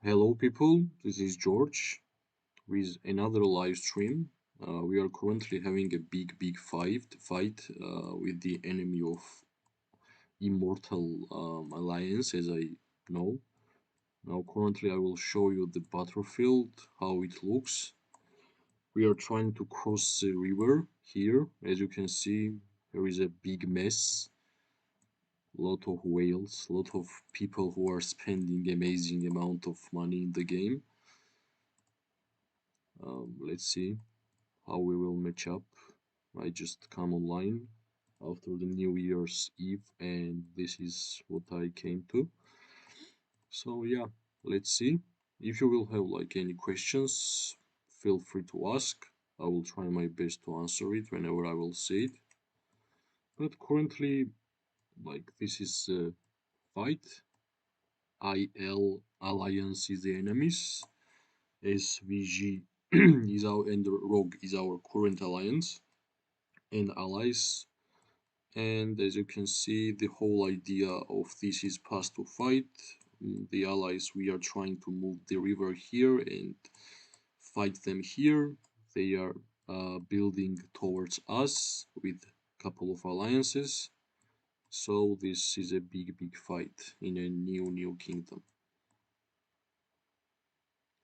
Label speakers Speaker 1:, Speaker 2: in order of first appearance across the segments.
Speaker 1: Hello, people. This is George with another live stream. We are currently having a big fight with the enemy of Immortal Alliance, as I know. Now, currently, I will show you the battlefield, how it looks. We are trying to cross the river here. As you can see, there is a big mess. Lot of whales, lot of people who are spending amazing amount of money in the game. Let's see how we will match up. I just come online after the New Year's Eve, and this is what I came to. So yeah, let's see. If you will have like any questions, feel free to ask. I will try my best to answer it whenever I will see it. But currently, like this is a fight. IL Alliance is the enemies. SVG is our and Rogue is our current alliance and allies. And as you can see, the whole idea of this is pass to fight. The allies, we are trying to move the river here and fight them here. They are building towards us with a couple of alliances. So this is a big fight in a new kingdom.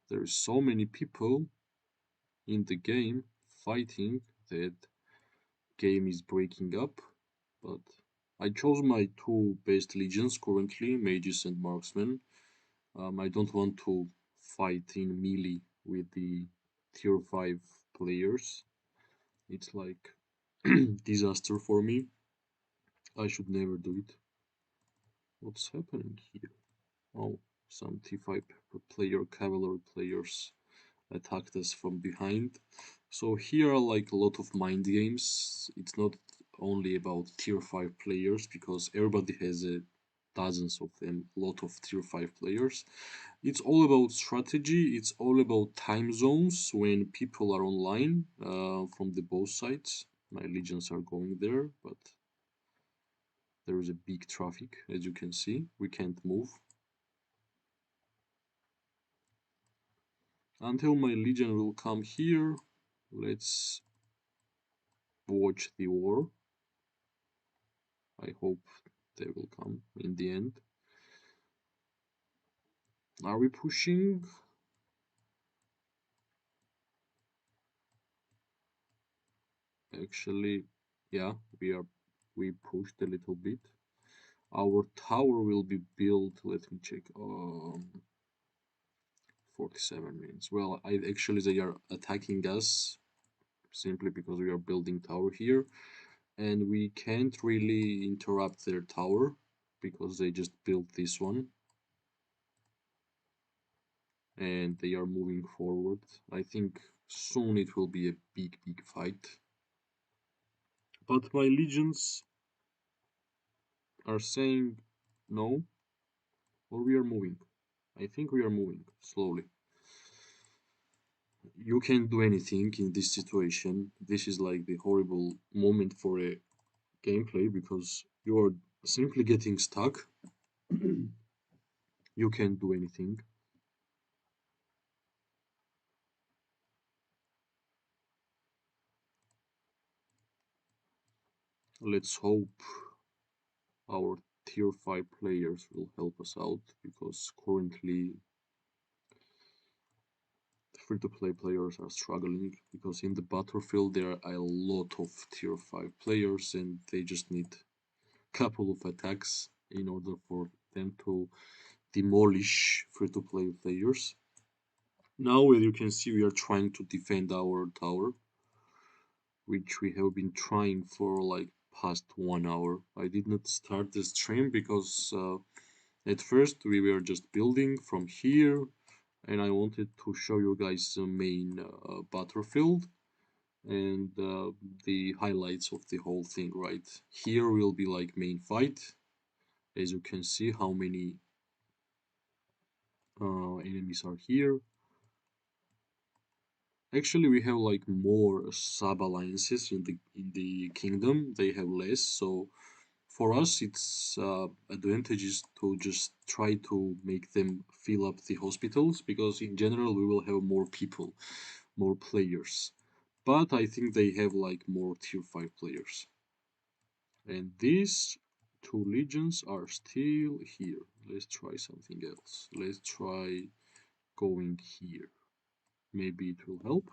Speaker 1: There's so many people in the game fighting that game is breaking up, but I chose my two best legions currently, mages and marksmen. I don't want to fight in melee with the tier 5 players. It's like disaster for me. I should never do it. What's happening here? Oh, some T5 player, cavalry players attacked us from behind. So here are like a lot of mind games. It's not only about tier 5 players because everybody has dozens of them, a lot of tier 5 players. It's all about strategy, it's all about time zones when people are online from the both sides. My legions are going there, but there is a big traffic as you can see. We can't move. Until my legion will come here, let's watch the war. I hope they will come in the end. Are we pushing? Actually, yeah, we pushed a little bit. Our tower will be built. Let me check. 47 minutes. Well, I actually they are attacking us simply because we are building tower here, and we can't really interrupt their tower because they just built this one and they are moving forward. I think soon it will be a big fight. But my legions are saying no, or we are moving. I think we are moving slowly. You can't do anything in this situation. This is like the horrible moment for a gameplay because you are simply getting stuck. You can't do anything. Let's hope our tier 5 players will help us out because currently free to play players are struggling because in the battlefield there are a lot of tier 5 players and they just need a couple of attacks in order for them to demolish free to play players. Now, as you can see, we are trying to defend our tower, which we have been trying for like past 1 hour. I did not start the stream because at first we were just building from here and I wanted to show you guys the main battlefield and the highlights of the whole thing, right? Here will be like main fight. As you can see how many enemies are here. Actually, we have like more sub alliances in the kingdom. They have less, so for us, it's advantageous to just try to make them fill up the hospitals because in general we will have more people, more players. But I think they have like more tier 5 players. And these two legions are still here. Let's try something else. Let's try going here. Maybe it will help.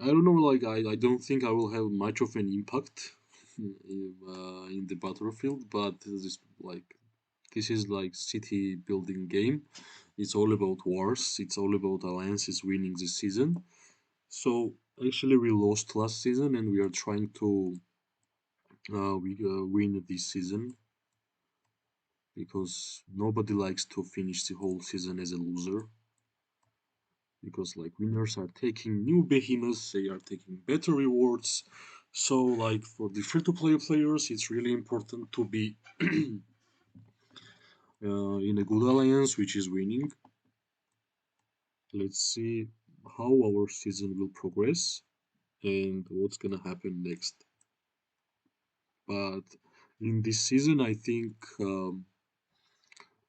Speaker 1: I don't know, like I don't think I will have much of an impact in the battlefield, but this is like city building game. It's all about wars. It's all about alliances winning this season. So actually, we lost last season, and we are trying to win this season because nobody likes to finish the whole season as a loser. Because like winners are taking new behemoths, they are taking better rewards. So like for the free-to-play players, it's really important to be in a good alliance which is winning. Let's see how our season will progress and what's gonna happen next. But in this season, I think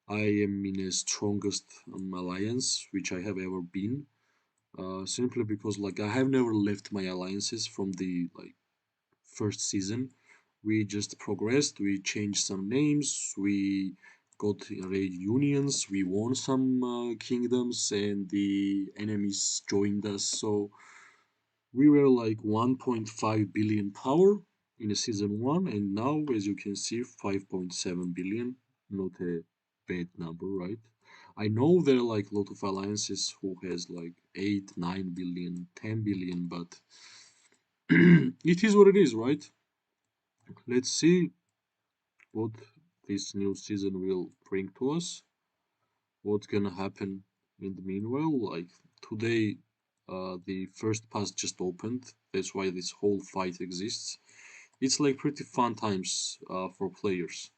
Speaker 1: I am in a strongest alliance which I have ever been. Simply because like I have never left my alliances from the like first season. We just progressed, we changed some names, we got raid unions, we won some kingdoms, and the enemies joined us. So we were like 1.5 billion power in a season one, and now, as you can see, 5.7 billion. Not a bad number, right? I know there are like a lot of alliances who has like 8, 9 billion, 10 billion, but it is what it is, right? Let's see what this new season will bring to us. What's gonna happen in the meanwhile? Like today, the first pass just opened. That's why this whole fight exists. It's like pretty fun times for players.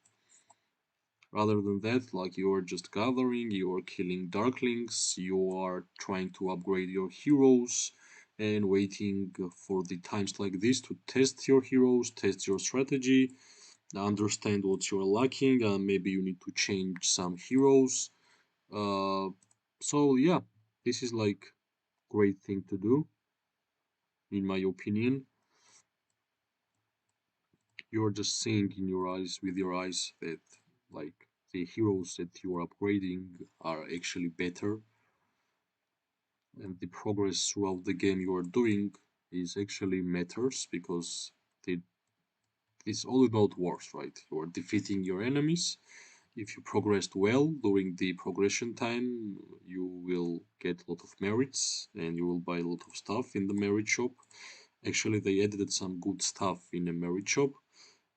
Speaker 1: Rather than that, like you are just gathering, you are killing darklings, you are trying to upgrade your heroes, and waiting for the times like this to test your heroes, test your strategy, understand what you're lacking, and maybe you need to change some heroes. Uh, so yeah, this is like great thing to do, in my opinion. You're just seeing in your eyes, with your eyes, that like the heroes that you are upgrading are actually better, and the progress throughout the game you are doing is actually matters because the, it's all about wars, right? You are defeating your enemies. If you progressed well during the progression time, you will get a lot of merits and you will buy a lot of stuff in the merit shop. Actually, they added some good stuff in the merit shop,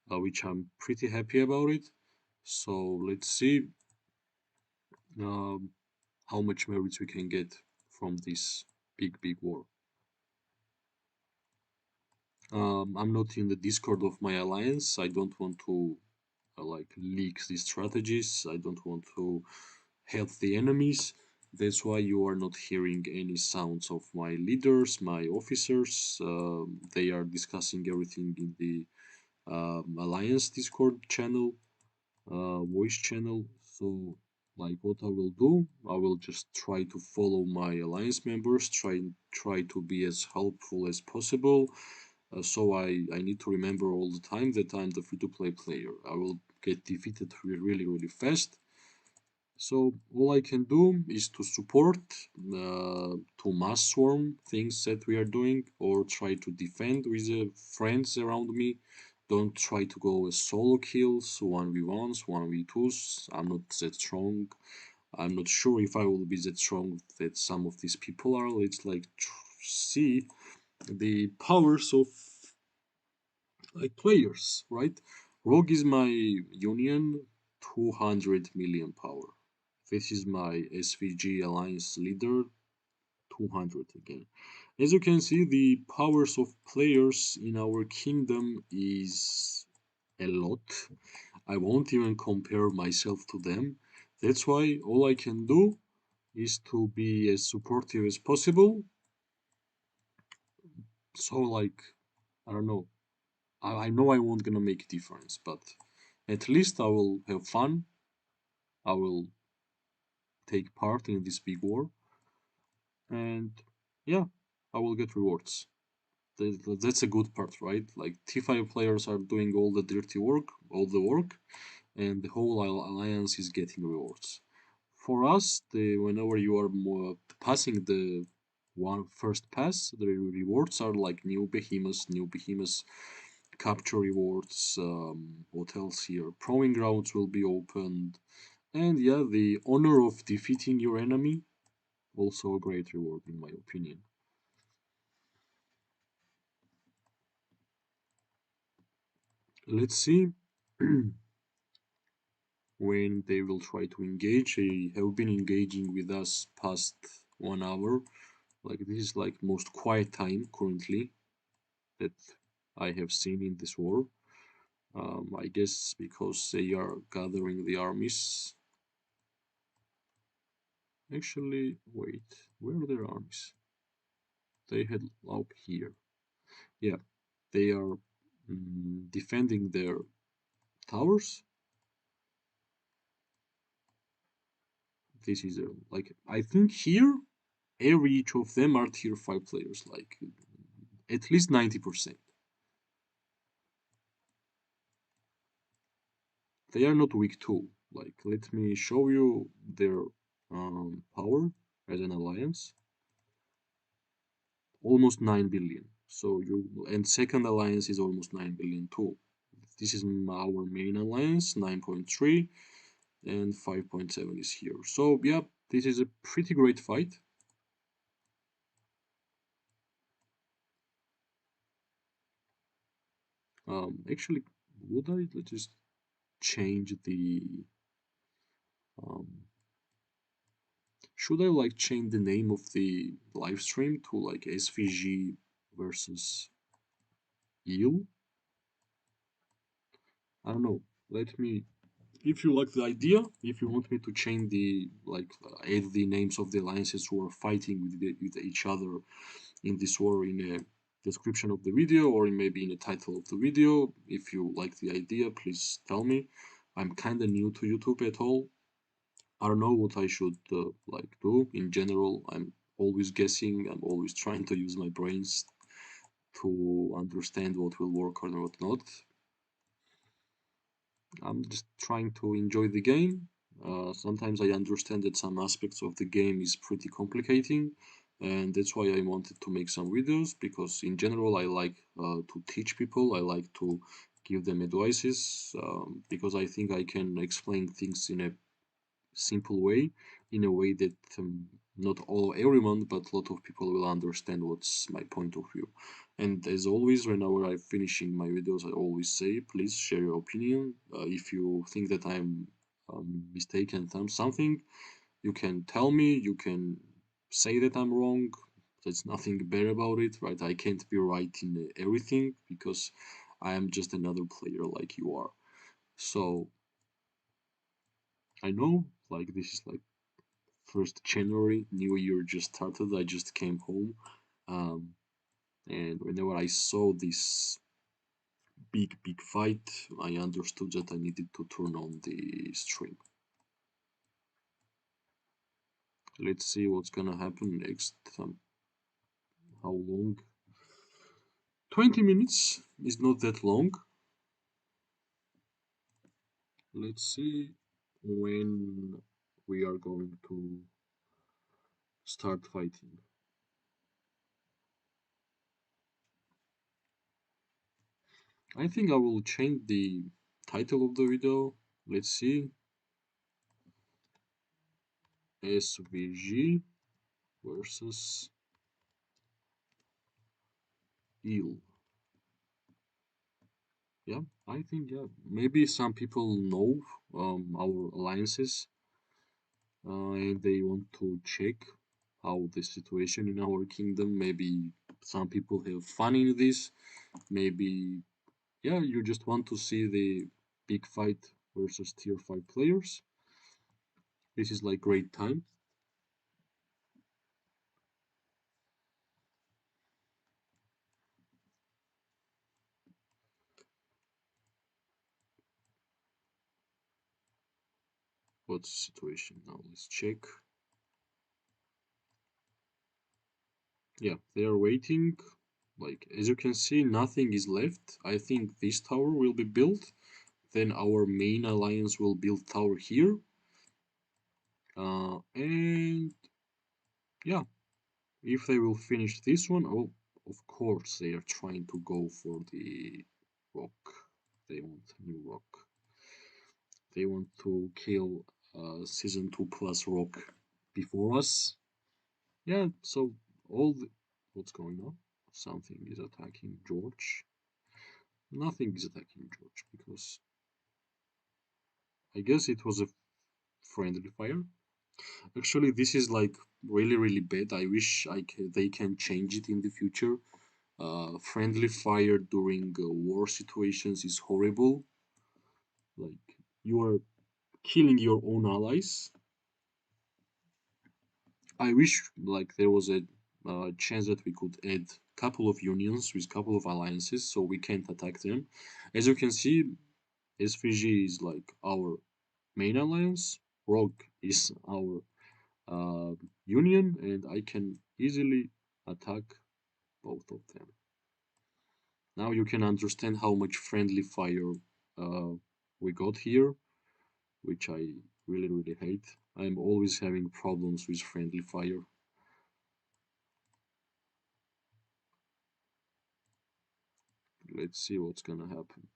Speaker 1: which I'm pretty happy about it. So let's see um, how much merits we can get from this big war. I'm not in the Discord of my alliance. I don't want to like leak these strategies. I don't want to help the enemies. That's why you are not hearing any sounds of my leaders, my officers. They are discussing everything in the Alliance Discord channel, voice channel. So, like, what I will do, I will just try to follow my alliance members, try to be as helpful as possible. So I need to remember all the time that I'm the free-to-play player. I will get defeated really fast. So all I can do is to support, to mass swarm things that we are doing, or try to defend with friends around me. Don't try to go with solo kills, 1v1s, 1v2s. I'm not that strong. I'm not sure if I will be that strong that some of these people are. Let's like see the powers of like players, right? Rogue is my union, 200 million power. This is my SVG alliance leader, 200 again. As you can see, the powers of players in our kingdom is a lot. I won't even compare myself to them. That's why all I can do is to be as supportive as possible. So like, I don't know, I know I won't gonna make a difference, but at least I will have fun. I will take part in this big war, and yeah, I will get rewards. That's a good part, right? Like T5 players are doing all the dirty work, all the work, and the whole alliance is getting rewards. For us, whenever you are more passing the one first pass, the rewards are like new behemoths capture rewards. What else here? Proving grounds will be opened, and yeah, the honor of defeating your enemy, also a great reward in my opinion. Let's see when they will try to engage. They have been engaging with us past 1 hour. Like this is like most quiet time currently that I have seen in this war. I guess because they are gathering the armies. Actually, wait, where are their armies? They had up here. Yeah, they are defending their towers. This is like I think here every each of them are tier 5 players, like at least 90%. They are not weak too. Like let me show you their power as an alliance. Almost 9 billion. So you and second alliance is almost 9 billion too. This is our main alliance, 9.3, and 5.7 is here. So yeah, this is a pretty great fight. Actually, would I just change the um, should I like change the name of the live stream to like SVG versus Eel? I don't know. Let me. If you like the idea, if you want me to change the like add the names of the alliances who are fighting with each other in this war in a description of the video or maybe in the title of the video, if you like the idea, please tell me. I'm kind of new to YouTube at all. I don't know what I should like do in general. I'm always guessing. I'm always trying to use my brains to understand what will work or what not. I'm just trying to enjoy the game. Sometimes I understand that some aspects of the game is pretty complicating, and that's why I wanted to make some videos because in general I like to teach people. I like to give them advices because I think I can explain things in a simple way, in a way that not all everyone, but a lot of people will understand what's my point of view. And as always, whenever I'm finishing my videos, I always say, please share your opinion. If you think that I'm mistaken on something, you can tell me. You can say that I'm wrong. There's nothing bad about it, right? I can't be right in everything because I am just another player like you are. So I know, like this is like 1st January, New Year just started. I just came home, um, and whenever I saw this big fight, I understood that I needed to turn on the stream. Let's see what's gonna happen next. How long? 20 minutes is not that long. Let's see when we are going to start fighting. I think I will change the title of the video. Let's see. SVG versus Eel. Yeah, I think yeah. Maybe some people know our alliances and they want to check how the situation in our kingdom. Maybe some people have fun in this. Maybe yeah, you just want to see the big fight versus tier 5 players. This is like great time. What's the situation now? Let's check. Yeah, they are waiting. Like, as you can see, nothing is left. I think this tower will be built. Then our main alliance will build tower here. And yeah, if they will finish this one, oh, of course they are trying to go for the rock. They want new rock. They want to kill season 2 plus rock before us. Yeah, so all the, what's going on? Something is attacking George. Nothing is attacking George because I guess it was a friendly fire. Actually, this is like really really bad. I wish they can change it in the future. Friendly fire during war situations is horrible. Like you are killing your own allies. I wish like there was a chance that we could add couple of unions with couple of alliances so we can't attack them. As you can see, SVG is like our main alliance. Rogue is our union, and I can easily attack both of them. Now you can understand how much friendly fire uh, we got here, which I really really hate. I'm always having problems with friendly fire. Let's see what's gonna happen.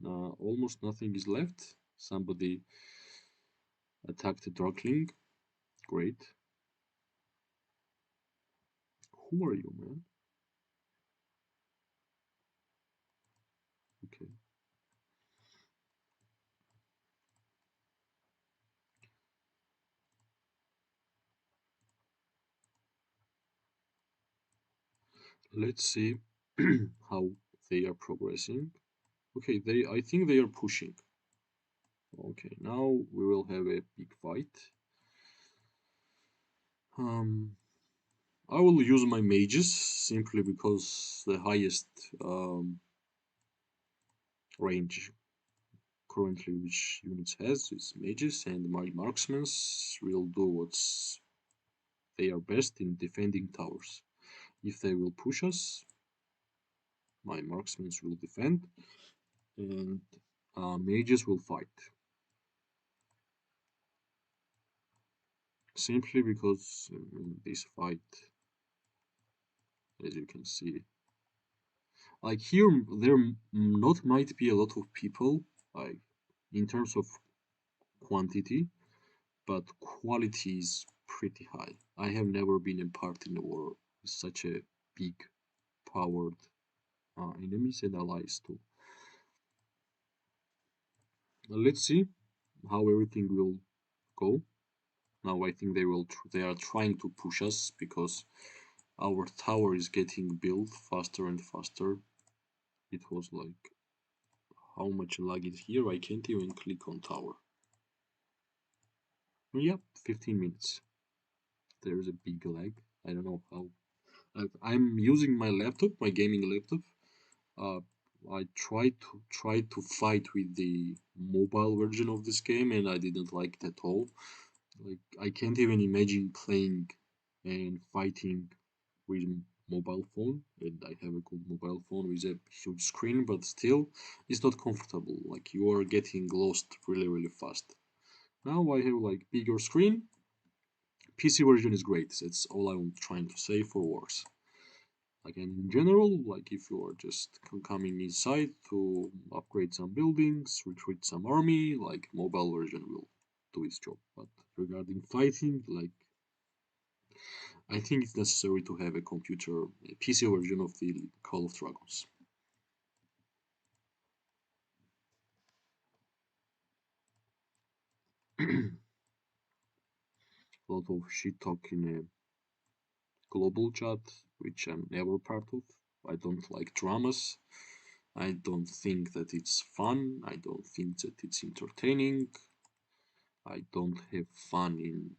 Speaker 1: Almost nothing is left. Somebody attacked the Darkling. Great. Who are you, man? Okay. Let's see how they are progressing. Okay, I think they are pushing. Okay, now we will have a big fight. Um, I will use my mages simply because the highest range currently which units has is mages, and my marksmen will do what's they are best in defending towers. If they will push us, my marksmen will defend, and mages will fight. Simply because in this fight, as you can see, like here, there not might be a lot of people, like in terms of quantity, but quality is pretty high. I have never been a part in a war with such a big, powered enemies and allies too. Let's see how everything will go. Now I think they are trying to push us because our tower is getting built faster and faster. It was like how much lag is here? I can't even click on tower. Yep, 15 minutes. There's a big lag. I don't know how. I'm using my laptop, my gaming laptop. Uh, I tried to fight with the mobile version of this game, and I didn't like it at all. Like I can't even imagine playing and fighting with mobile phone, and I have a good mobile phone with a huge screen, but still it's not comfortable. Like you are getting lost really really fast. Now I have like bigger screen. PC version is great. That's all I'm trying to say for wars. Like in general, like if you are just coming inside to upgrade some buildings, recruit some army, like mobile version will do its job. But regarding fighting, like I think it's necessary to have a computer, a PC version of the Call of Dragons. A lot of shit talk in a global chat, which I'm never part of. I don't like dramas. I don't think that it's fun. I don't think that it's entertaining. I don't have fun in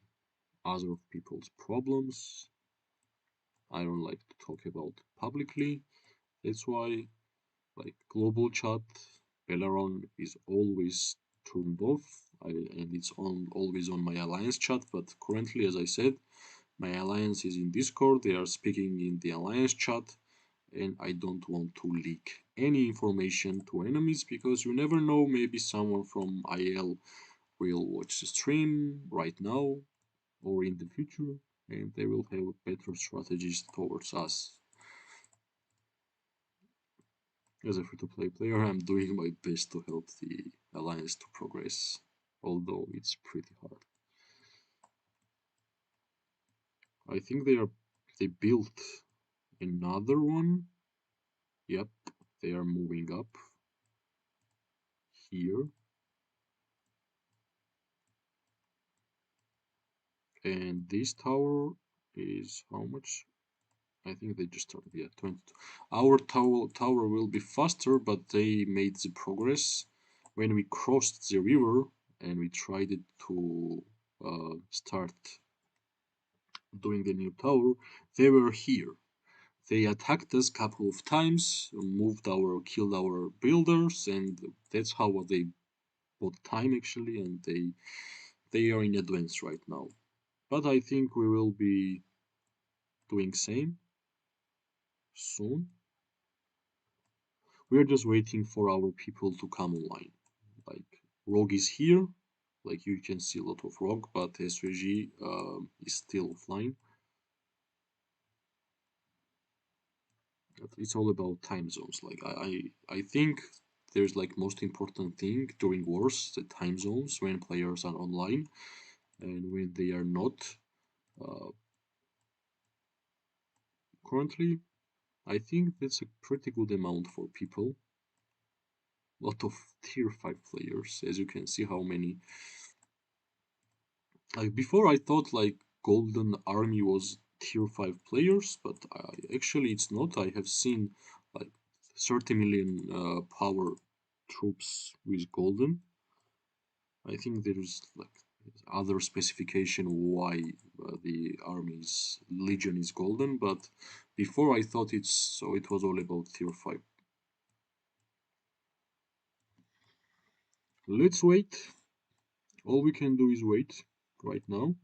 Speaker 1: other people's problems. I don't like to talk about publicly. That's why, like global chat, Belaron is always turned off. and it's on always on my alliance chat. But currently, as I said, my alliance is in Discord. They are speaking in the alliance chat, and I don't want to leak any information to enemies because you never know. Maybe someone from IL will watch the stream right now or in the future, and they will have better strategies towards us. As a free-to-play player, I'm doing my best to help the alliance to progress, although it's pretty hard. I think they built another one. Yep, they are moving up here, and this tower is how much? I think they just started. Yeah, 22. Our tower will be faster, but they made the progress when we crossed the river and we tried it to start doing the new tower. They were here. They attacked us a couple of times, killed our builders, and that's how they bought time actually, and they are in advance right now. But I think we will be doing same soon. We are just waiting for our people to come online. Like Rogue is here, like you can see a lot of Rogue, but SVG is still offline. It's all about time zones. Like I think there's like most important thing during wars, the time zones when players are online and when they are not. Uh, Currently, I think that's a pretty good amount for people. Lot of tier 5 players, as you can see how many. Like before I thought like Golden Army was tier 5 players, but actually it's not. I have seen like 30 million power troops with Golden. I think there's like other specification why the army's legion is golden, but before I thought it was all about tier 5. Let's wait. All we can do is wait right now.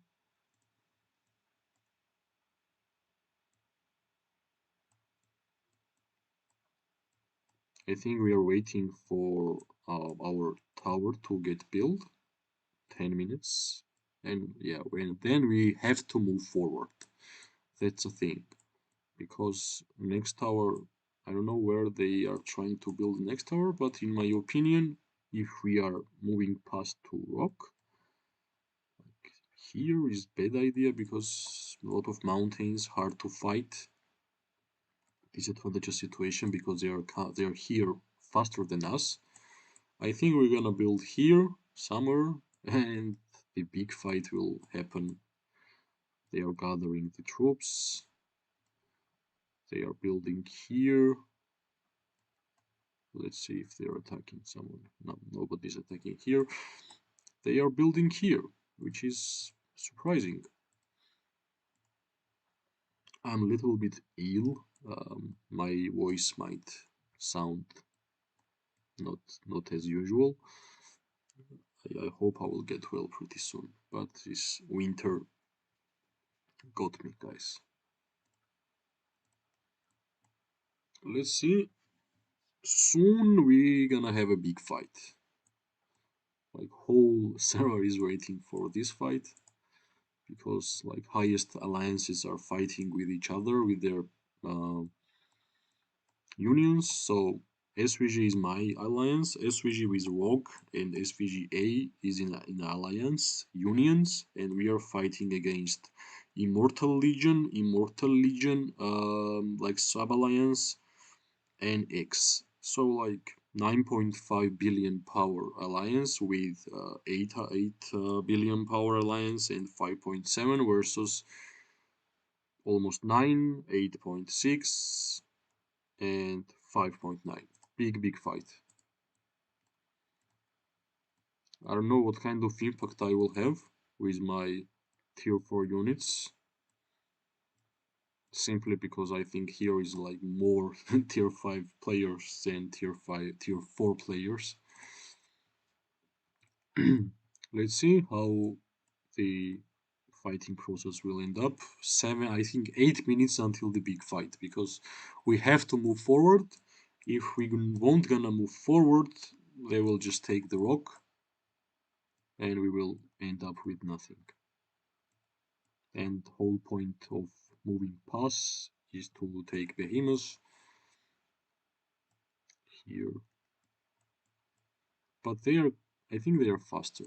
Speaker 1: I think we are waiting for our tower to get built. 10 minutes. And yeah, then we have to move forward. That's a thing. Because next tower, I don't know where they are trying to build the next tower, but in my opinion, if we are moving past to rock, like here is bad idea because a lot of mountains, hard to fight. Disadvantageous situation because they are here faster than us. I think we're gonna build here somewhere, and the big fight will happen. They are gathering the troops. They are building here. Let's see if they're attacking someone. No, nobody's attacking here. They are building here, which is surprising. I'm a little bit ill. My voice might sound not not as usual. I hope I will get well pretty soon. But this winter got me, guys. Let's see. Soon we gonna have a big fight. Like whole server is waiting for this fight because like highest alliances are fighting with each other with their uh, unions. So SVG is my alliance. SVG with Rogue and SVGA is in alliance unions, and we are fighting against Immortal Legion, like sub alliance, and X. So like 9.5 billion power alliance with 8 billion power alliance and 5.7 versus almost 9, 8.6 and 5.9. Big fight. I don't know what kind of impact I will have with my tier 4 units. Simply because I think here is like more tier 5 players than tier 4 players. Let's see how the fighting process will end up. I think 8 minutes until the big fight because we have to move forward. If we won't gonna move forward, they will just take the rock and we will end up with nothing. And whole point of moving past is to take behemoths here, but I think they are faster.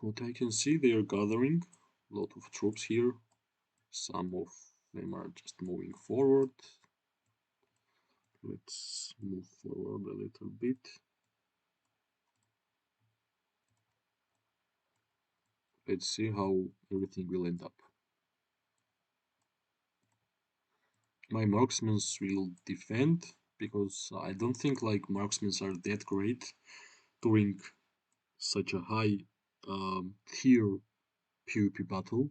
Speaker 1: What I can see, they are gathering a lot of troops here. Some of them are just moving forward. Let's move forward a little bit. Let's see how everything will end up. My marksmen will defend because I don't think like marksmen are that great during such a high tier PvP battle.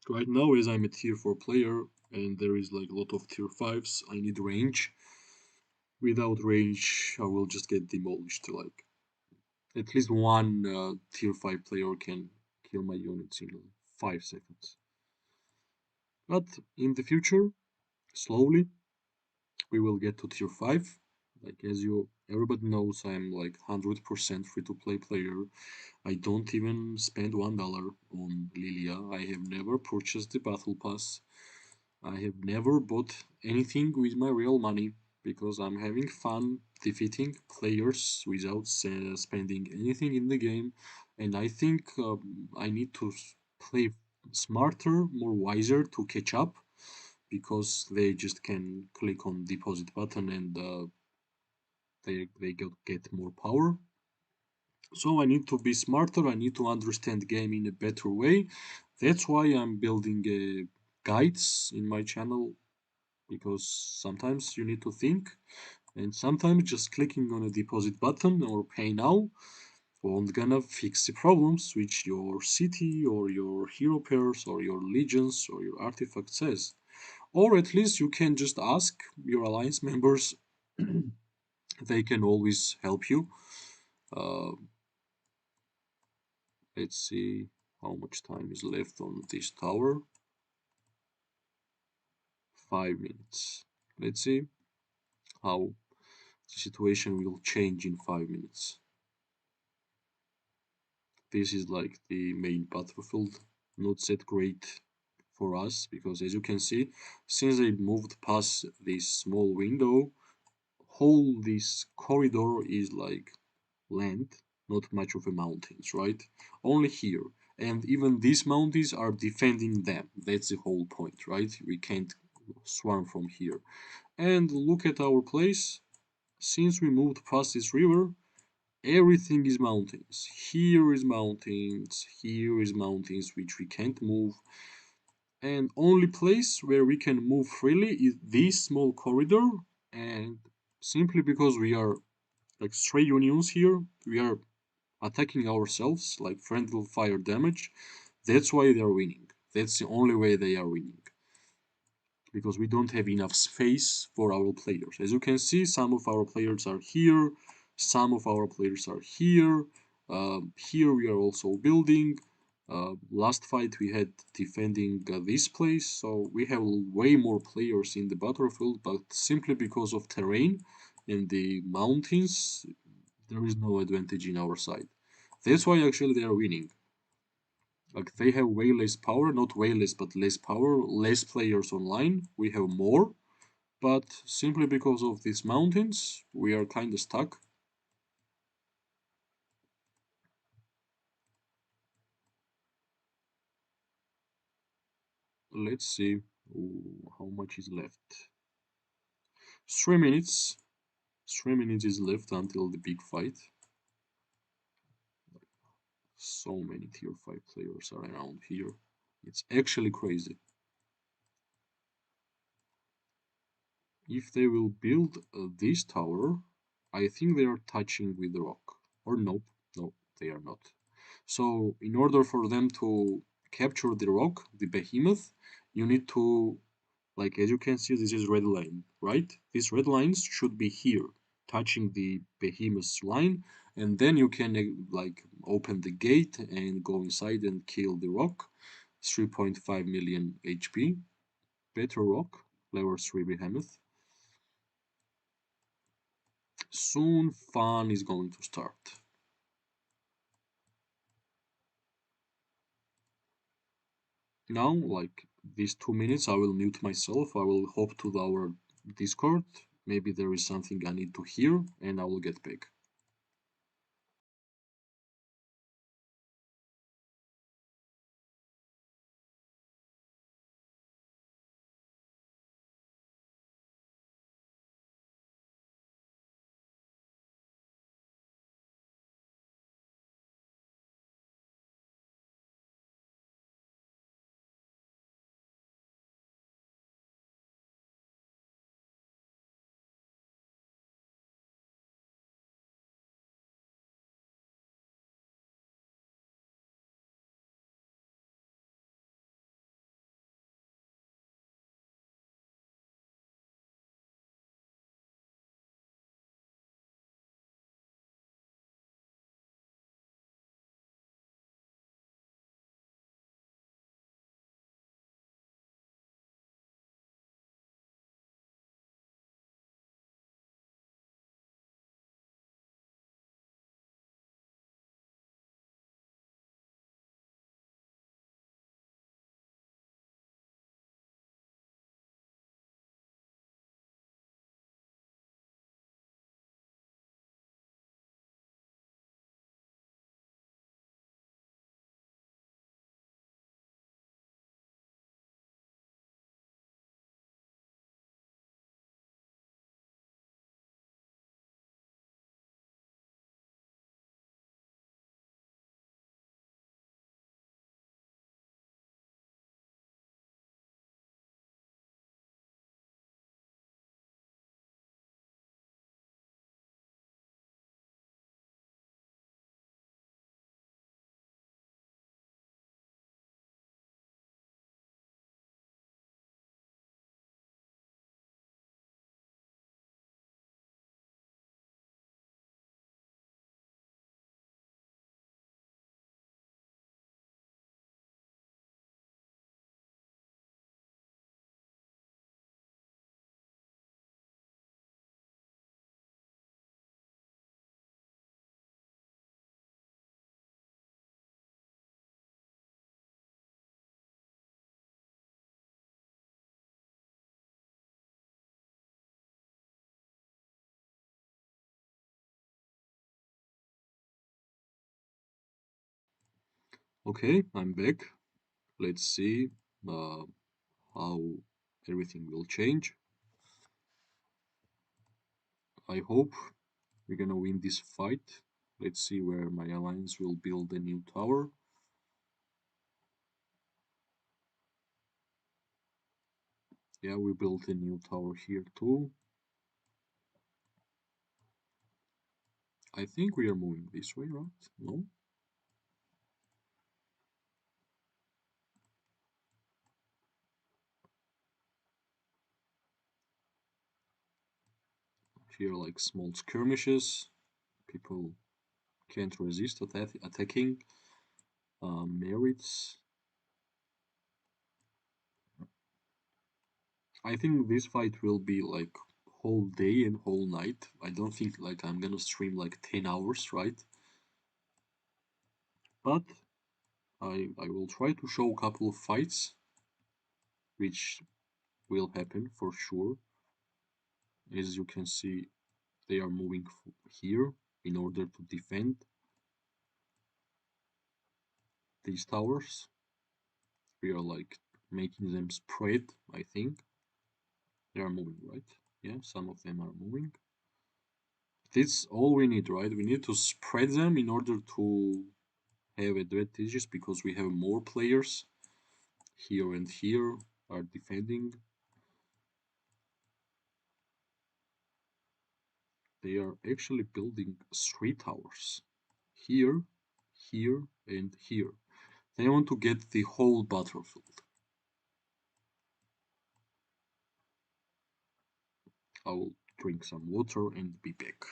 Speaker 1: Right now, as I'm a tier 4 player and there is like a lot of tier 5s, I need range. Without range, I will just get demolished. Like at least one tier 5 player can kill my units in 5 seconds. But in the future, slowly, we will get to tier 5. Like as everybody knows, I'm like 100% free to play player. I don't even spend $1 on Lilia. I have never purchased the battle pass. I have never bought anything with my real money because I'm having fun defeating players without spending anything in the game. And I think I need to play smarter, more wiser to catch up because they just can click on deposit button and they get more power. So I need to be smarter. I need to understand game in a better way. That's why I'm building guides in my channel because sometimes you need to think and sometimes just clicking on a deposit button or pay now won't gonna fix the problems which your city or your hero pairs or your legions or your artifact says. Or at least you can just ask your alliance members. They can always help you. Uh, let's see how much time is left on this tower. 5 minutes. Let's see how the situation will change in 5 minutes. This is like the main battlefield, not that great for us because as you can see, since they moved past this small window, whole this corridor is like land, not much of a mountains, right? Only here. And even these mountains are defending them. That's the whole point, right? We can't swarm from here. And look at our place. Since we moved past this river, everything is mountains. Here is mountains which we can't move. And only place where we can move freely is this small corridor. And simply because we are like stray unions here, we are attacking ourselves like friendly fire damage. That's why they are winning. That's the only way they are winning. Because we don't have enough space for our players. As you can see, some of our players are here, some of our players are here. Here we are also building. Last fight we had defending this place, so we have way more players in the battlefield, but simply because of terrain and the mountains, there is no advantage in our side. That's why actually they are winning. Like they have way less power, not way less, but less power, less players online. We have more, but simply because of these mountains, we are kind of stuck. Let's see. Ooh, how much is left. 3 minutes. 3 minutes is left until the big fight. So many tier 5 players are around here. It's actually crazy. If they will build this tower, I think they are touching with the rock. Or nope, no, they are not. So in order for them to capture the rock, the behemoth, you need to Like as you can see, this is red line, right? These red lines should be here, touching the behemoth's line, and then you can like open the gate and go inside and kill the rock. 3.5 million HP. Better rock, level 3 behemoth. Soon fun is going to start. Now, like these 2 minutes, I will mute myself. I will hop to our Discord. Maybe there is something I need to hear, and I will get back. Okay, I'm back. Let's see uh, how everything will change. I hope we're gonna win this fight. Let's see where my alliance will build a new tower. Yeah, we built a new tower here too. I think we are moving this way, right? No? Here, like small skirmishes. People can't resist attacking. Merits. I think this fight will be like whole day and whole night. I don't think like I'm gonna stream like 10 hours, right? But I will try to show a couple of fights, which will happen for sure. As you can see, they are moving here in order to defend these towers. We are like making them spread, I think. They are moving, right? Yeah, some of them are moving. This all we need, right? We need to spread them in order to have advantages because we have more players here and here are defending. They are actually building 3 towers here, here, and here. They want to get the whole battlefield. I will drink some water and be back.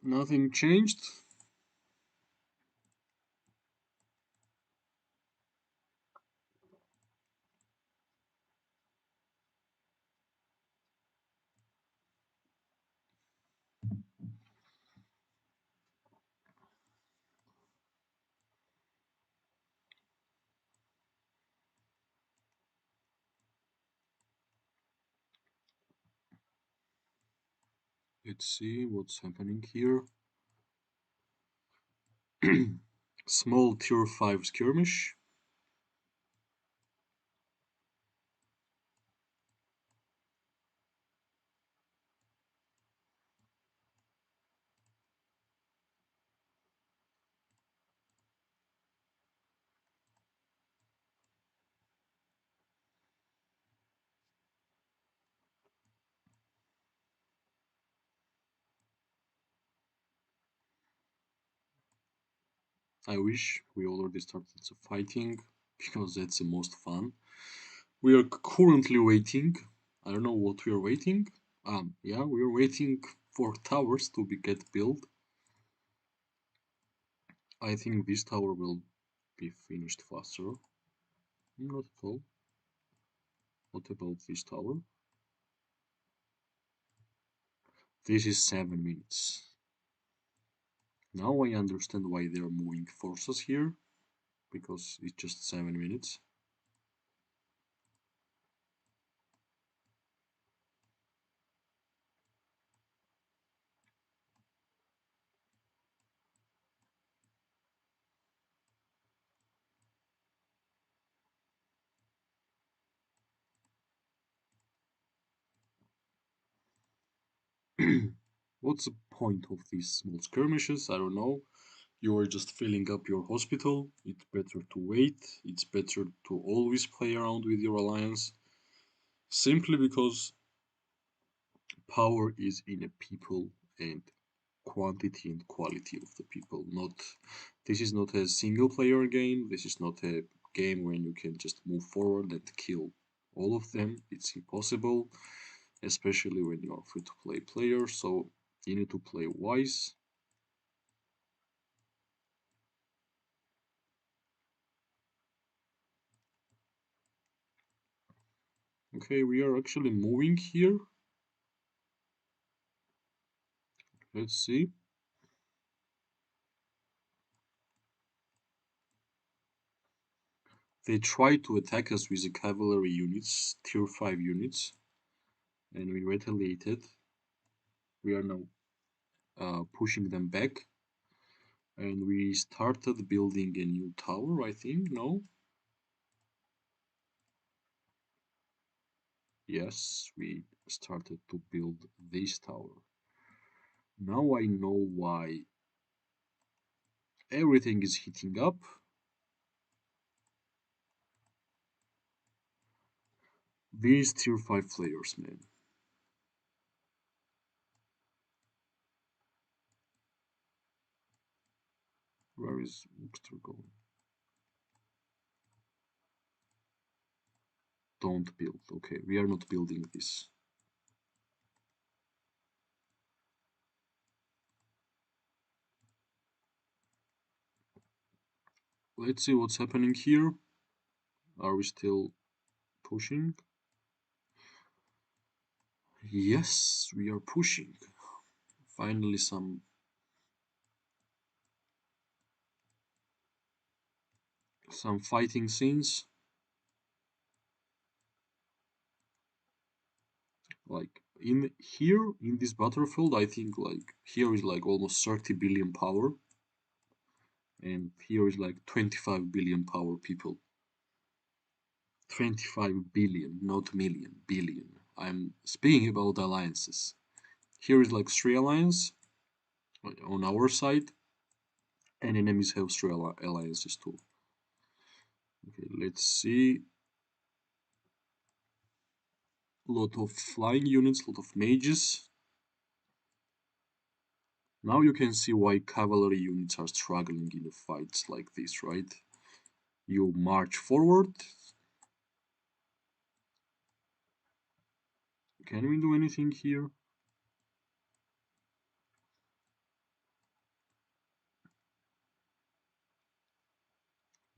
Speaker 1: Nothing changed. Let's see what's happening here. Small tier 5 skirmish. I wish we already started the fighting because that's the most fun. We are currently waiting. I don't know what we are waiting. Yeah, we are waiting for towers to be get built. I think this tower will be finished faster. Not at all. What about this tower? This is 7 minutes. Now I understand why they are moving forces here, because it's just 7 minutes. What's the point of these small skirmishes? I don't know. You are just filling up your hospital. It's better to wait. It's better to always play around with your alliance. Simply because power is in a people and quantity and quality of the people. Not this is not a single player game. This is not a game when you can just move forward and kill all of them. It's impossible, especially when you are free to play player. So you need to play wise. Okay, we are actually moving here. Let's see. They tried to attack us with the cavalry units, tier 5 units, and we retaliated. We are now pushing them back, and we started building a new tower, I think. No? Yes, we started to build this tower. Now I know why everything is heating up. These tier 5 players, man. Where is Bookster going? Don't build. Okay, we are not building this. Let's see what's happening here. Are we still pushing? Yes, we are pushing. Finally, some fighting scenes. Like in here in this battlefield, I think like here is like almost 30 billion power, and here is like 25 billion power people. 25 billion, not million, billion. I'm speaking about alliances. Here is like three alliance on our side, And enemies have three alliances too. Okay, let's see. Lot of flying units, lot of mages. Now you can see why cavalry units are struggling in the fights like this, right? You march forward. Can we do anything here?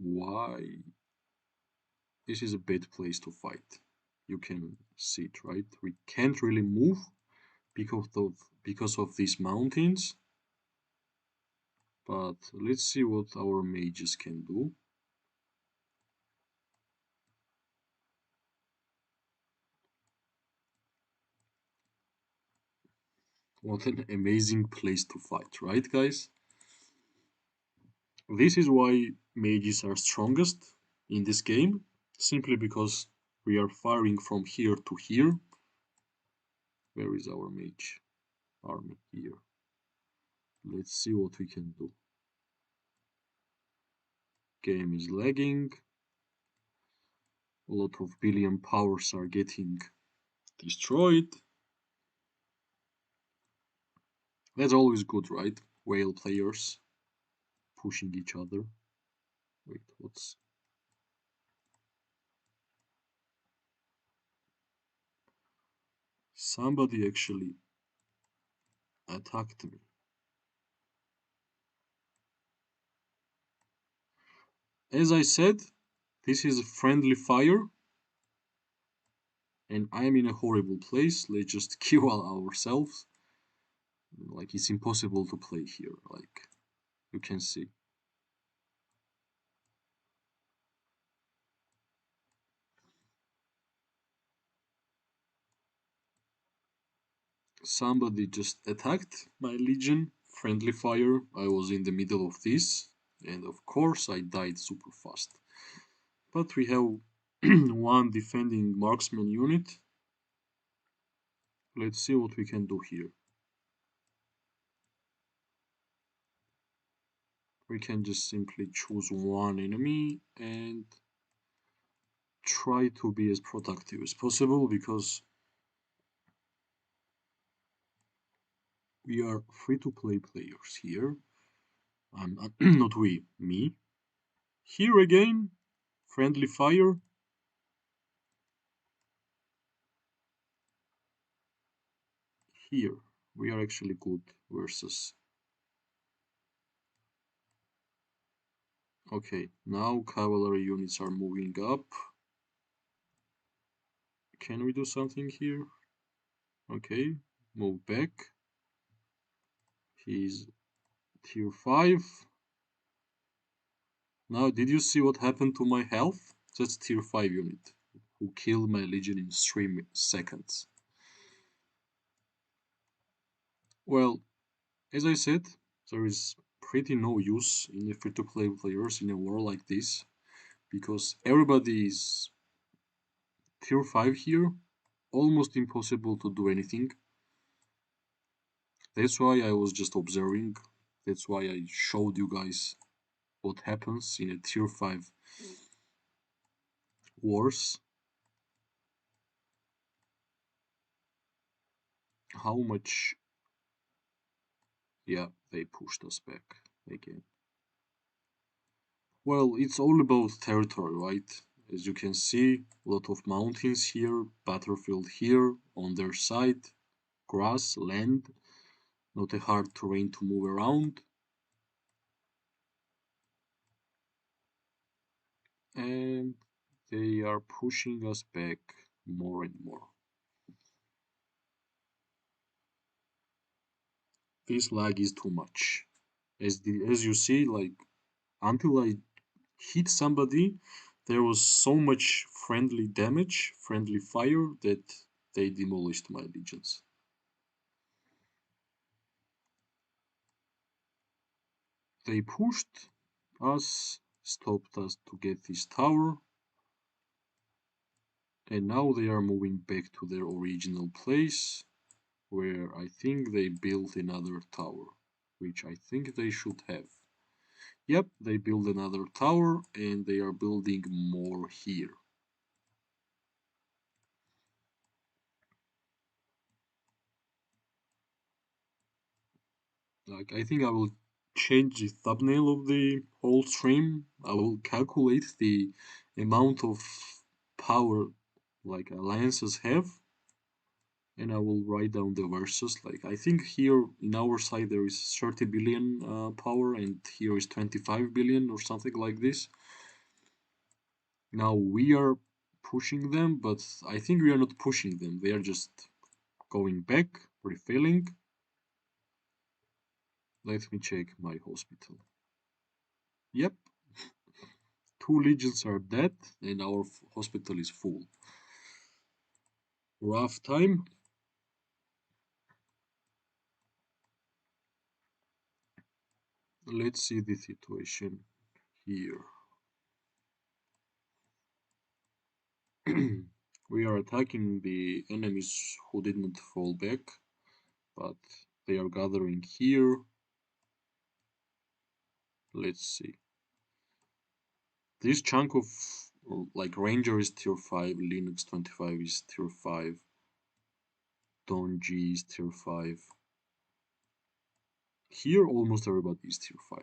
Speaker 1: Why? This is a bad place to fight. You can see it, right? We can't really move because of these mountains. But let's see what our mages can do. What an amazing place to fight, right, guys? This is why mages are strongest in this game, simply because we are firing from here to here. Where is our mage army? Here. Let's see what we can do. Game is lagging. A lot of billion powers are getting destroyed. That's always good, right? Whale players pushing each other. Wait, what's... Somebody actually attacked me. As I said, this is a friendly fire, and I'm in a horrible place. Let's just kill ourselves. Like, it's impossible to play here, like, you can see. Somebody just attacked my legion. Friendly fire. I was in the middle of this, and of course I died super fast. But we have one defending marksman unit. Let's see what we can do here. We can just simply choose one enemy and try to be as productive as possible because we are free to play players here. I'm not we, me. Here again, friendly fire. Here, we are actually good versus. Okay, now cavalry units are moving up. Can we do something here? Okay, move back. He's tier 5. Now, did you see what happened to my health? That's tier 5 unit, who killed my legion in 3 seconds. Well, as I said, there is pretty no use in the free-to-play players in a war like this, because everybody is tier 5 here, almost impossible to do anything. That's why I was just observing, that's why I showed you guys what happens in a tier 5 wars. How much... Yeah, they pushed us back again. Well, it's all about territory, right? As you can see, a lot of mountains here, battlefield here, on their side, grass, land, not a hard terrain to move around. And they are pushing us back more and more. This lag is too much. As you see, like, until I hit somebody, there was so much friendly damage, friendly fire, that they demolished my legions. They pushed us, stopped us to get this tower, and now they are moving back to their original place, where I think they built another tower, which I think they should have. Yep, they build another tower and they are building more here. Like, I think I will change the thumbnail of the whole stream. I will calculate the amount of power like alliances have, and I will write down the verses. Like, I think here in our side there is 30 billion power, and here is 25 billion or something like this. Now we are pushing them, but I think we are not pushing them. They are just going back, refilling. Let me check my hospital. Yep, two legions are dead, and our hospital is full. Rough time. Let's see the situation here. We are attacking the enemies who didn't fall back, but they are gathering here. Let's see. This chunk of like Ranger is tier 5, Linux 25 is tier 5, Don G is tier 5. Here almost everybody is tier 5.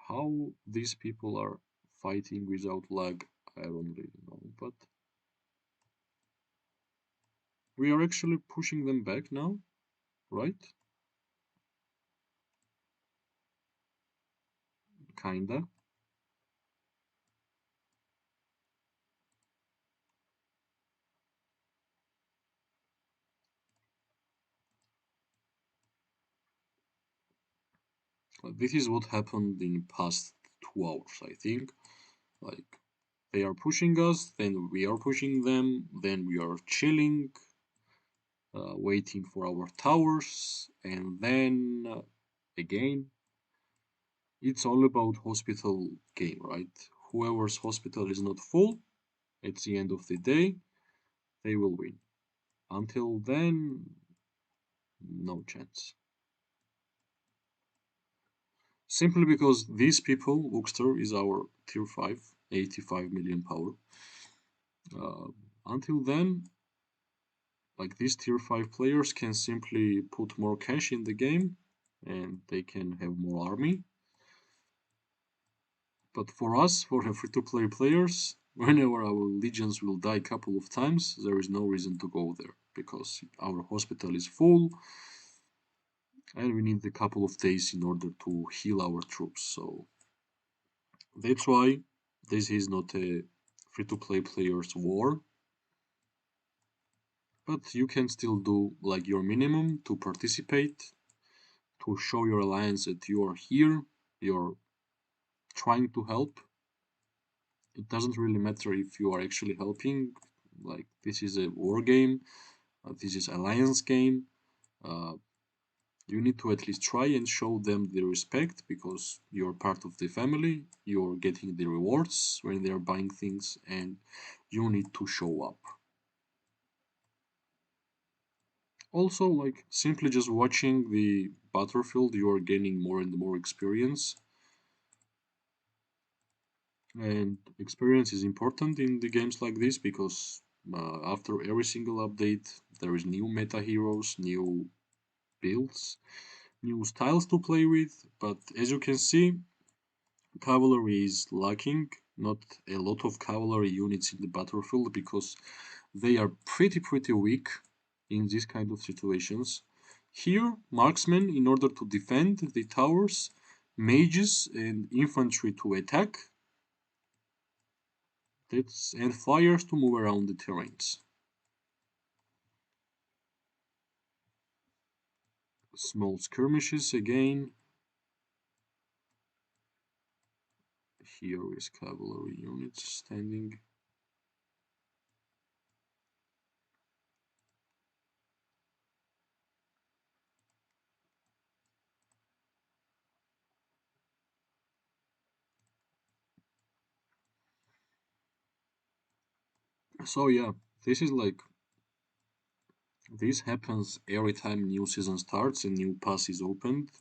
Speaker 1: How these people are fighting without lag, I don't really know, but we are actually pushing them back now, right? Kinda. This is what happened in past 2 hours, I think. Like, they are pushing us, then we are pushing them, then we are chilling, waiting for our towers, and then again, it's all about hospital game, right? Whoever's hospital is not full, at the end of the day, they will win. Until then, no chance. Simply because these people, Bookster is our tier 5, 85 million power. Uh, until then, like these tier 5 players can simply put more cash in the game and they can have more army. But for us, for the free to play players, whenever our legions will die a couple of times, there is no reason to go there because our hospital is full and we need a couple of days in order to heal our troops. So that's why this is not a free to play players war, but you can still do like your minimum to participate, to show your alliance that you are here, you're trying to help. It doesn't really matter if you are actually helping. Like, this is a war game, this is alliance game. Uh, you need to at least try and show them the respect because you're part of the family. You're getting the rewards when they're buying things, and you need to show up. Also, like simply just watching the battlefield, you are gaining more and more experience. And experience is important in the games like this because after every single update, there is new meta heroes, new builds, new styles to play with. But as you can see, cavalry is lacking. Not a lot of cavalry units in the battlefield because they are pretty weak in these kind of situations. Here, marksmen in order to defend the towers, mages and infantry to attack, and flyers to move around the terrains. Small skirmishes again. Here is cavalry units standing. So yeah, this is like This happens every time new season starts and new pass is opened.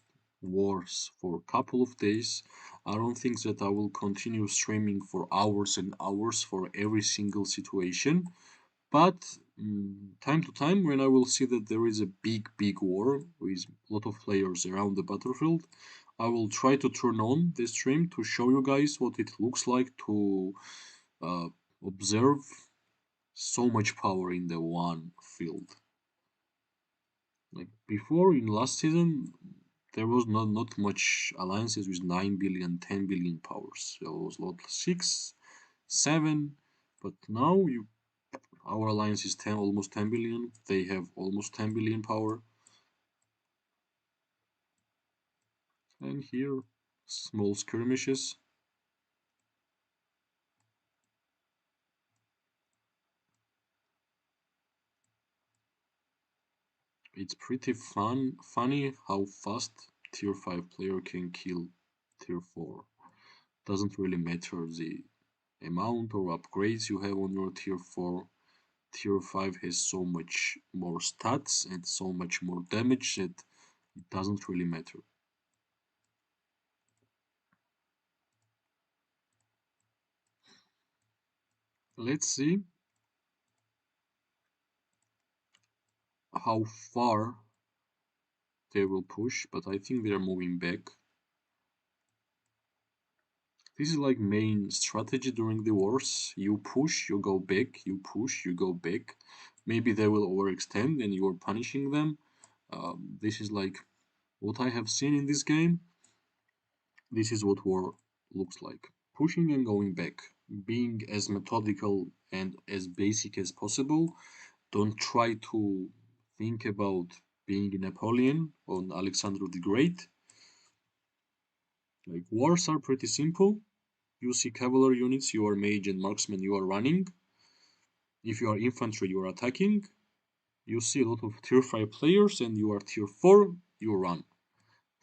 Speaker 1: Wars for a couple of days. I don't think that I will continue streaming for hours and hours for every single situation. But time to time, when I will see that there is a big war with a lot of players around the battlefield, I will try to turn on the stream to show you guys what it looks like to uh, observe so much power in the one field. Like before in last season, there was not much alliances with 9 billion, 10 billion powers. There was lot 6, 7, but now you our alliance is 10, almost 10 billion. They have almost 10 billion power. And here, small skirmishes. It's pretty funny how fast tier 5 player can kill tier 4. Doesn't really matter the amount or upgrades you have on your tier 4. Tier 5 has so much more stats and so much more damage that it doesn't really matter. Let's see how far they will push, but I think they are moving back. This is like main strategy during the wars. You push, you go back, you push, you go back. Maybe they will overextend and you are punishing them. This is like what I have seen in this game. This is what war looks like. Pushing and going back. Being as methodical and as basic as possible. Don't try to think about being Napoleon or Alexander the Great. Like wars are pretty simple. You see cavalry units, you are mage and marksman, you are running. If you are infantry, you are attacking. You see a lot of tier 5 players and you are tier 4, you run.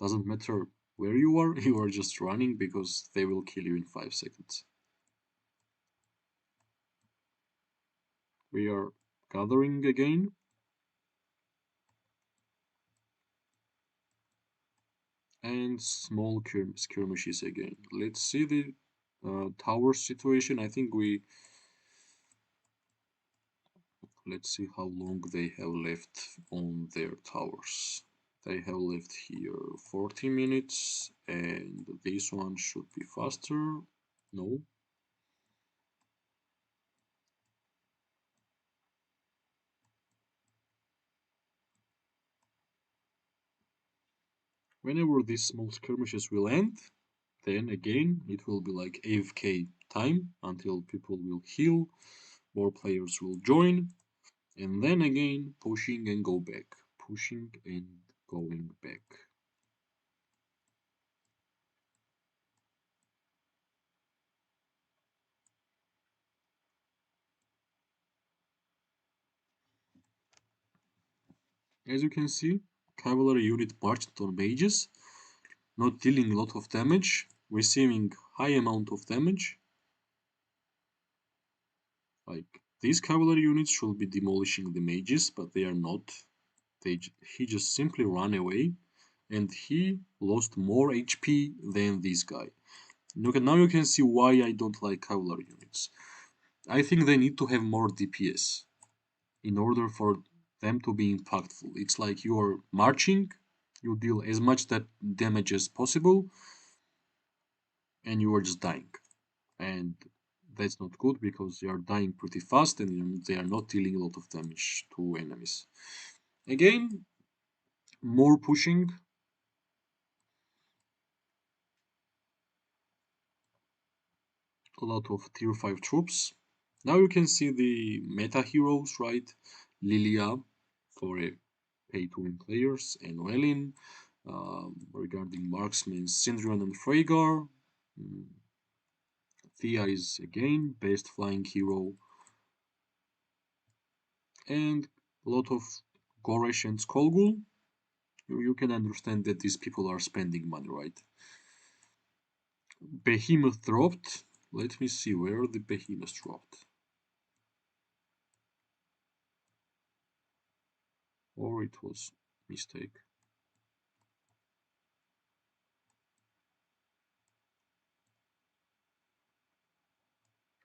Speaker 1: Doesn't matter where you are just running because they will kill you in 5 seconds. We are gathering again. And small skirmishes again. Let's see the tower situation. I think we let's see how long they have left on their towers. They have left here 40 minutes, and this one should be faster. No. Whenever these small skirmishes will end, then again it will be like AFK time until people will heal, more players will join, and then again pushing and go back, pushing and going back. As you can see, cavalry unit marched on mages, not dealing a lot of damage, receiving high amount of damage. Like these cavalry units should be demolishing the mages, but they are not. He just simply ran away, and he lost more HP than this guy. Now you can see why I don't like cavalry units. I think they need to have more DPS in order for them to be impactful. It's like you are marching, you deal as much that damage as possible, and you are just dying. And that's not good because they are dying pretty fast and they are not dealing a lot of damage to enemies. Again, more pushing. A lot of tier 5 troops. Now you can see the meta heroes, right? Lilia for a pay to win players, and Welin. Regarding marksmen, Syndrian and Freygar. Mm, Thea is again best flying hero, and a lot of Goresh and Skolgul. You can understand that these people are spending money, right? Behemoth dropped. Let me see where the Behemoth dropped. Or it was mistake.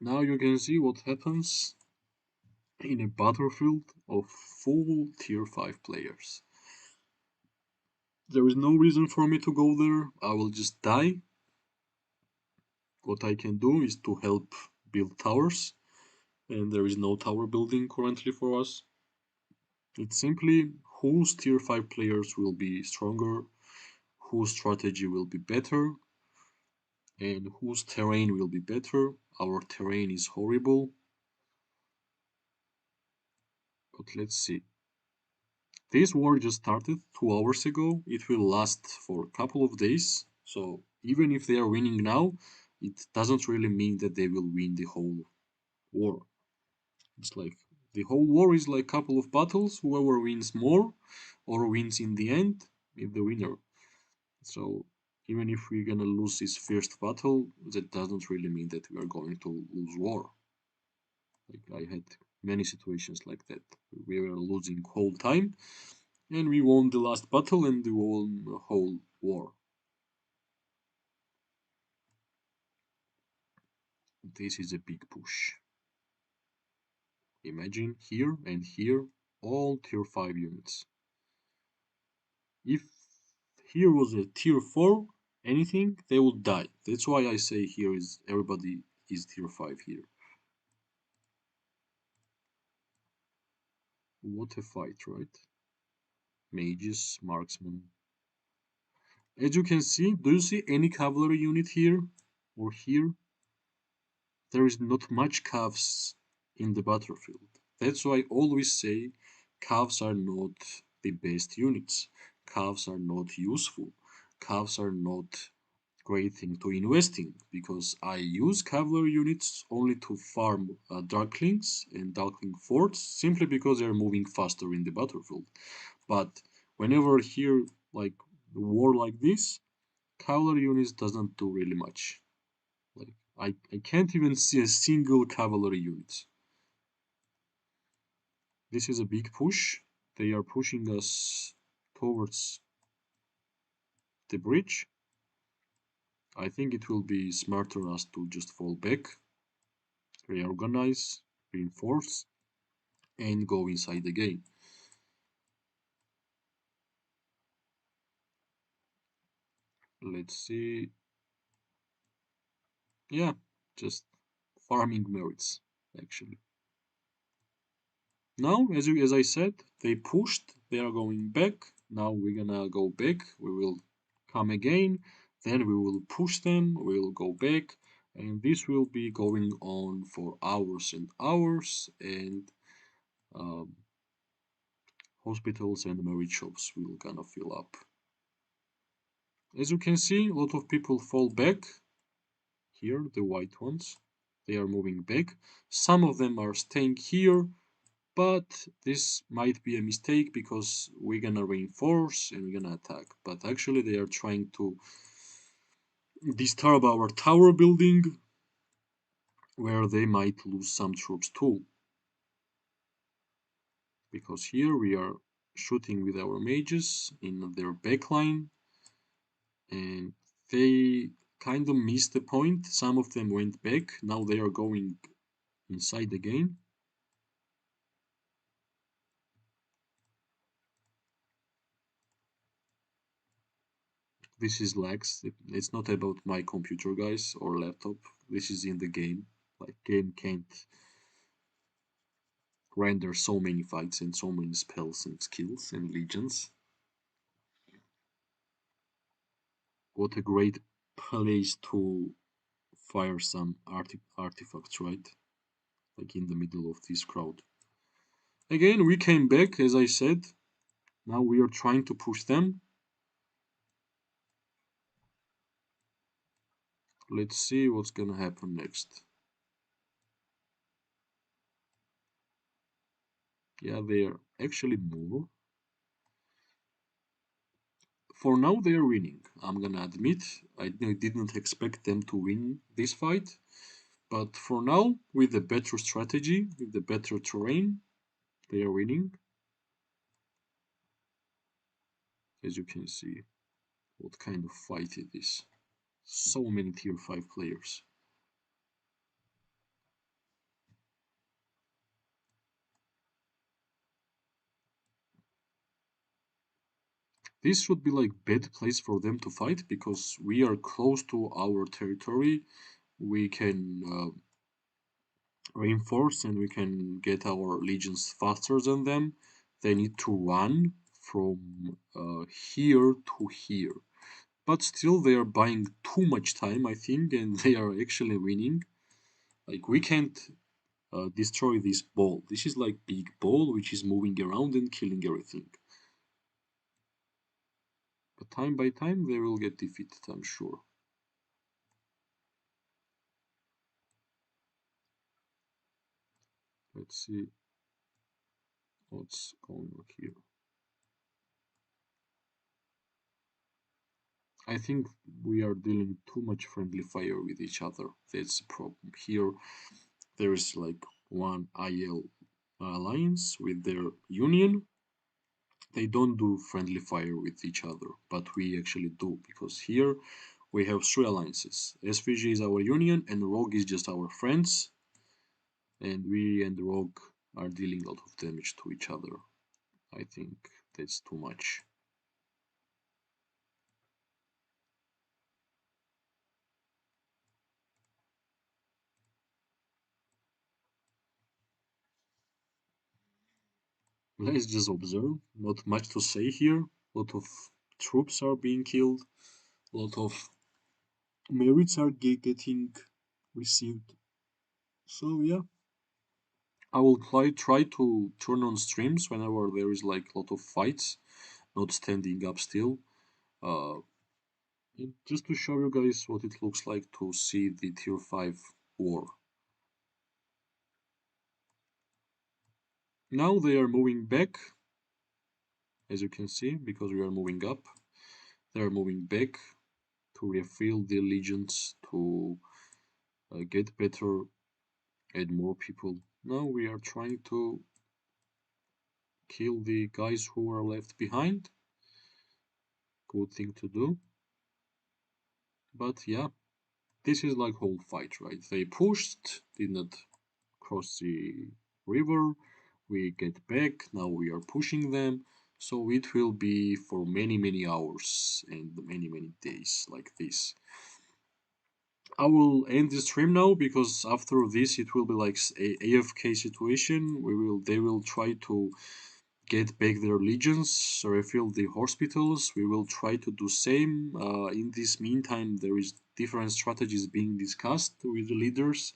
Speaker 1: Now you can see what happens in a battlefield of full tier 5 players. There is no reason for me to go there. I will just die. What I can do is to help build towers, and there is no tower building currently for us. It's simply whose tier 5 players will be stronger, whose strategy will be better, and whose terrain will be better. Our terrain is horrible, but let's see. This war just started 2 hours ago. It will last for a couple of days. So even if they are winning now, it doesn't really mean that they will win the whole war. It's like the whole war is like a couple of battles. Whoever wins more or wins in the end is the winner. So even if we're gonna lose this first battle, that doesn't really mean that we are going to lose war. Like I had many situations like that. We were losing whole time, and we won the last battle and we won the whole war. This is a big push. Imagine here and here, all tier 5 units. If here was a tier 4, anything, they would die. That's why I say here is everybody is tier 5 here. What a fight, right? Mages, marksmen. As you can see, do you see any cavalry unit here or here? There is not much calves in the battlefield. That's why I always say calves are not the best units. Calves are not useful. Calves are not great thing to invest in because I use cavalry units only to farm darklings and darkling forts simply because they are moving faster in the battlefield. But whenever here like a war like this, cavalry units doesn't do really much. Like I can't even see a single cavalry unit. This is a big push. They are pushing us towards the bridge. I think it will be smarter us to just fall back, reorganize, reinforce, and go inside the game. Let's see. Yeah, just farming merits, actually. Now, as I said, they pushed, they are going back. Now we're gonna go back. We will come again. Then we will push them. We will go back. And this will be going on for hours and hours. And um, hospitals and merit shops will gonna fill up. As you can see, a lot of people fall back. Here, the white ones. They are moving back. Some of them are staying here, but this might be a mistake because we're gonna reinforce and we're gonna attack. But actually, they are trying to disturb our tower building, where they might lose some troops too. Because here we are shooting with our mages in their backline, and they kind of missed the point. Some of them went back. Now they are going inside again. This is lags. It's not about my computer, guys, or laptop. This is in the game. Like game can't render so many fights and so many spells and skills and legions. What a great place to fire some artifacts, right? Like in the middle of this crowd. Again, we came back, as I said. Now we are trying to push them. Let's see what's gonna happen next. Yeah, they're actually more. For now, they are winning. I'm gonna admit, I didn't expect them to win this fight. But for now, with the better strategy, with the better terrain, they are winning. as you can see, what kind of fight it is. So many tier 5 players. This should be like bad place for them to fight because we are close to our territory. We can reinforce and we can get our legions faster than them. They need to run from here to here. But still, they are buying too much time, I think, and they are actually winning. Like, we can't destroy this ball. This is like big ball which is moving around and killing everything. But time by time, they will get defeated, I'm sure. Let's see what's going on here. I think we are dealing too much friendly fire with each other. That's the problem. Here, there is like one IL alliance with their union. They don't do friendly fire with each other, but we actually do because here we have three alliances. SVG is our union, and Rogue is just our friends, and we and Rogue are dealing a lot of damage to each other. I think that's too much. Let's just observe. Not much to say here. A lot of troops are being killed. A lot of merits are getting received. So yeah, I will try to turn on streams whenever there is like a lot of fights, not standing up still. Uh, and just to show you guys what it looks like to see the tier 5 war. Now they are moving back, as you can see, because we are moving up. They are moving back to refill the legions, to get better, add more people. Now we are trying to kill the guys who are left behind. Good thing to do. But yeah, this is like whole fight, right? They pushed, did not cross the river. We get back. Now we are pushing them. So it will be for many hours and many days like this. I will end the stream now because after this it will be like a AFK situation. They will try to get back their legions, refill the hospitals. We will try to do same. In this meantime, there is different strategies being discussed with the leaders.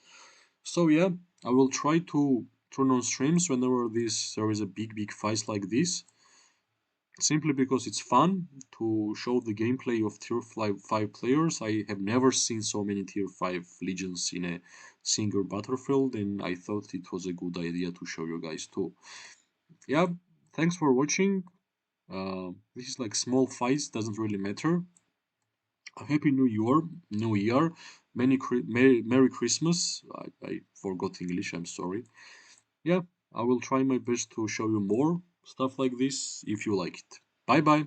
Speaker 1: So yeah, I will try to turn on streams whenever there is a big fight like this. Simply because it's fun to show the gameplay of tier 5 players. I have never seen so many tier 5 legions in a single battlefield, and I thought it was a good idea to show you guys too. Yeah, thanks for watching. This is like small fights, doesn't really matter. A happy New Year, Merry Christmas. I forgot English. I'm sorry. Yeah, I will try my best to show you more stuff like this if you like it. Bye bye.